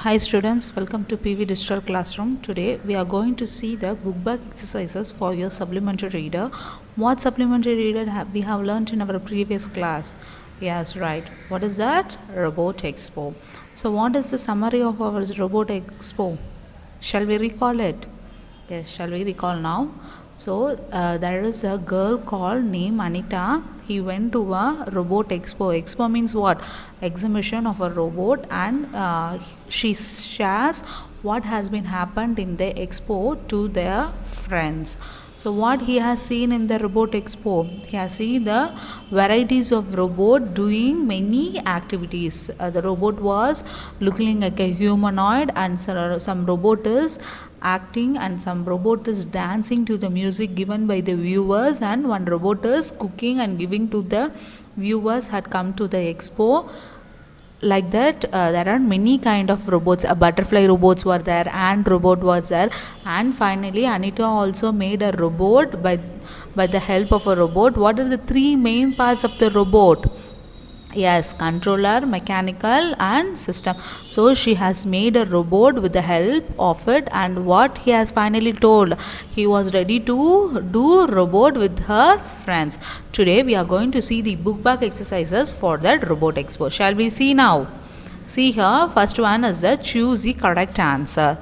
Hi students, welcome to PV Digital Classroom. Today we are going to see the book bag exercises for your supplementary reader. What supplementary reader we have learned in our previous class? Yes, right. What is that? Robot Expo. So what is the summary of our Robot Expo? Shall we recall it? Yes, shall we recall now? So there is a girl called named Anita. He went to a robot expo. Expo means what? Exhibition of a robot, and she shares what has been happened in the expo to their friends. So what he has seen in the robot expo? He has seen the varieties of robot doing many activities. The robot was looking like a humanoid, and some robot is acting, and some robot is dancing to the music given by the viewers, and one robot is cooking and giving to the viewers had come to the expo. Like that, there are many kind of robots. Butterfly robots were there, ant robot was there, and finally Anita also made a robot by the help of a robot. What are the three main parts of the robot? Yes, controller, mechanical, and system. So she has made a robot with the help of it, and what he has finally told, he was ready to do robot with her friends. Today we are going to see the book bag exercises for that robot expo. Shall we see now? See here, first one is the choose the correct answer.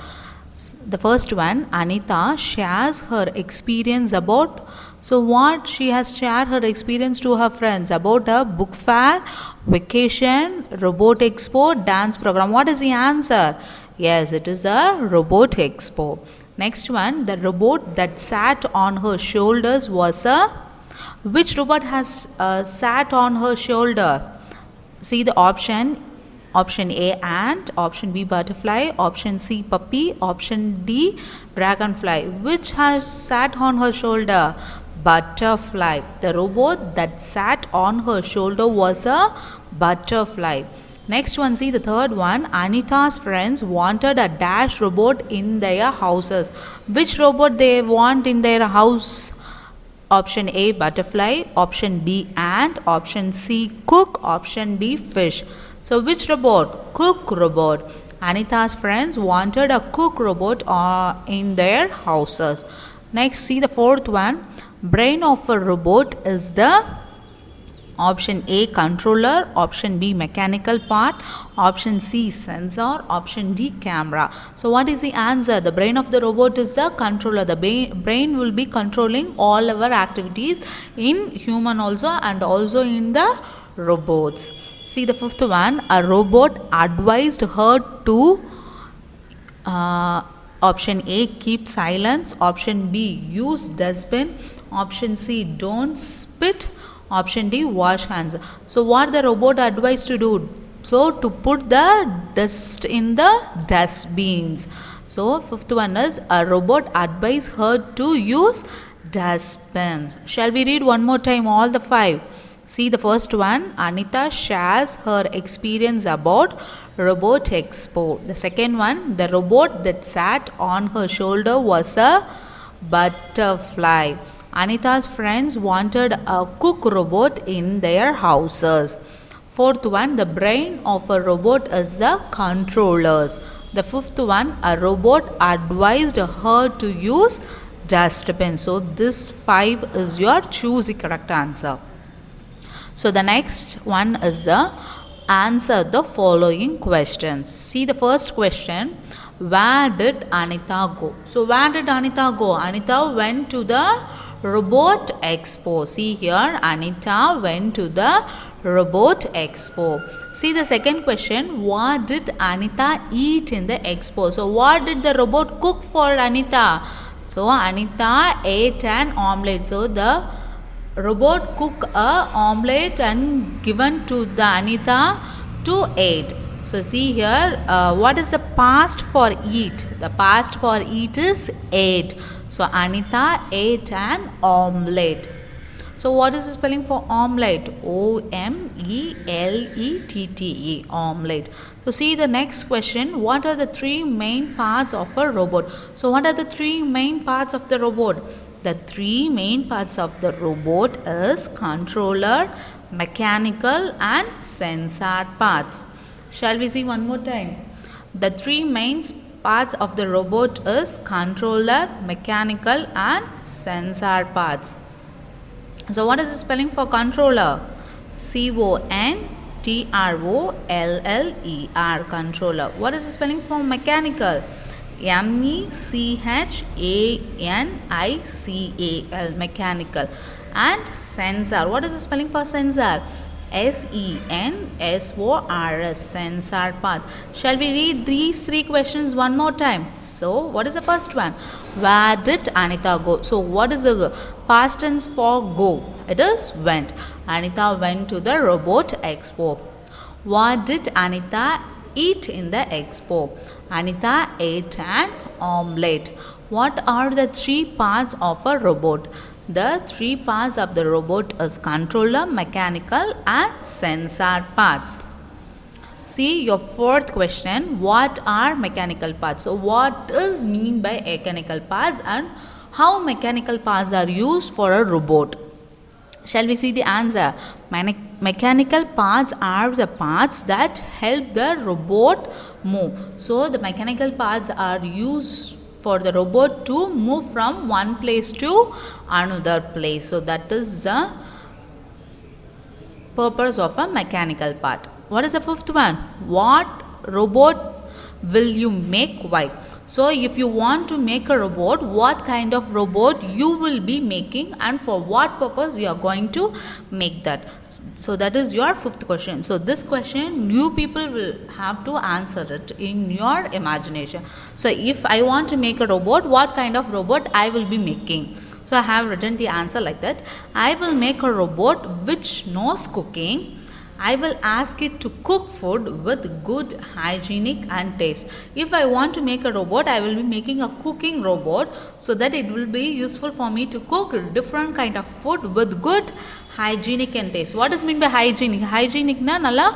The first one, Anita shares her experience about. So what she has shared her experience to her friends about a book fair, vacation, robot expo, dance program. What is the answer? Yes, it is a robot expo. Next one, the robot that sat on her shoulders was a. Which robot has sat on her shoulder? See the option A ant, option B butterfly, option C puppy, option D dragonfly. Which has sat on her shoulder? Butterfly. The robot that sat on her shoulder was a butterfly. Next one, see the third one. Anita's friends wanted a dash robot in their houses. Which robot they want in their house? Option A butterfly, option B ant, option C cook, option D fish. So which robot? Cook robot. Anita's friends wanted a cook robot in their houses. Next, see the fourth one. Brain of a robot is the option A controller, option B mechanical part, option C sensor, option D camera. So what is the answer? The brain of the robot is the controller. The brain will be controlling all our activities in human also, and also in the robots. See the fifth one. A robot advised her to option A keep silence, option B use dustbin, option C don't spit, option D wash hands. So what the robot advised to do? So to put the dust in the dustbins. So fifth one is a robot advised her to use dustbins. Shall we read one more time all the five? See the first one. Anita shares her experience about robot expo. The second one, the robot that sat on her shoulder was a butterfly. Anita's friends wanted a cook robot in their houses. Fourth one, the brain of a robot is the controllers. The fifth one, a robot advised her to use dustbin. So this 5 is your choose the correct answer. So the next one is the answer the following questions. See the first question. Where did Anita go? So where did Anita go? Anita went to the robot expo. See here, Anita went to the robot expo. See the second question. What did Anita eat in the expo? So what did the robot cook for Anita? So Anita ate an omelette. So the robot cook a omelette and given to the Anita to eat. So see here, what is the past for eat? The past for eat is ate. So Anita ate an omelette. So what is the spelling for omelette? O-M-E-L-E-T-T-E, omelette. So see the next question. What are the three main parts of a robot? So what are the three main parts of the robot? The three main parts of the robot is controller, mechanical, and sensor parts. Shall we see one more time? The three main parts of the robot is controller, mechanical and sensor parts. So what is the spelling for controller? controller, controller. What is the spelling for mechanical? mechanical, mechanical. And sensor. What is the spelling for sensor? sensors, sensor part. Shall we read these three questions one more time? So what is the first one? Where did Anita go? So what is the past tense for go? It is went. Anita went to the robot expo. What did Anita eat in the expo? Anita ate an omelette. What are the three parts of a robot? The three parts of the robot is controller, mechanical and sensor parts. See your fourth question. What are mechanical parts? So what is mean by mechanical parts and how mechanical parts are used for a robot? Shall we see the answer? Mechanical parts are the parts that help the robot move. So the mechanical parts are used for the robot to move from one place to another place. So that is the purpose of a mechanical part. What is the fifth one? What robot will you make? Why? So if you want to make a robot, what kind of robot you will be making and for what purpose you are going to make that? So that is your fifth question. So this question you people will have to answer it in your imagination. So if I want to make a robot, what kind of robot I will be making? So I have written the answer like that. I will make a robot which knows cooking. I will ask it to cook food with good hygienic and taste. If I want to make a robot, I will be making a cooking robot so that it will be useful for me to cook different kind of food with good hygienic and taste. What does mean by hygienic? Hygienic na nalla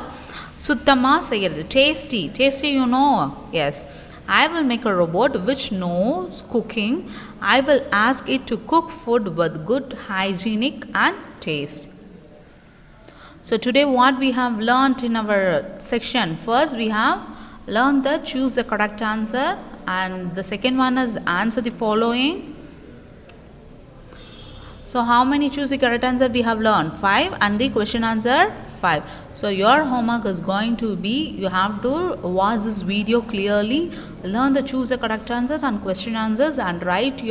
suttama seiyradhu. Tasty you know. Yes. I will make a robot which knows cooking. I will ask it to cook food with good hygienic and taste. So today what we have learnt in our section, first we have learned the choose the correct answer and the second one is answer the following. So how many choose the correct answer we have learned? 5 and the question answer 5. So your homework is going to be, you have to watch this video clearly, learn the choose the correct answers and question answers and write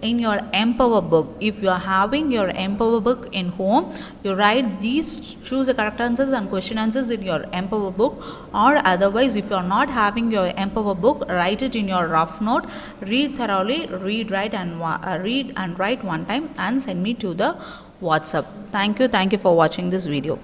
in your Empower book. If you are having your Empower book in home, you write these choose the correct answers and question answers in your Empower book, or otherwise if you are not having your Empower book, write it in your rough note, read thoroughly, read and write one time and send me to the WhatsApp. Thank you for watching this video.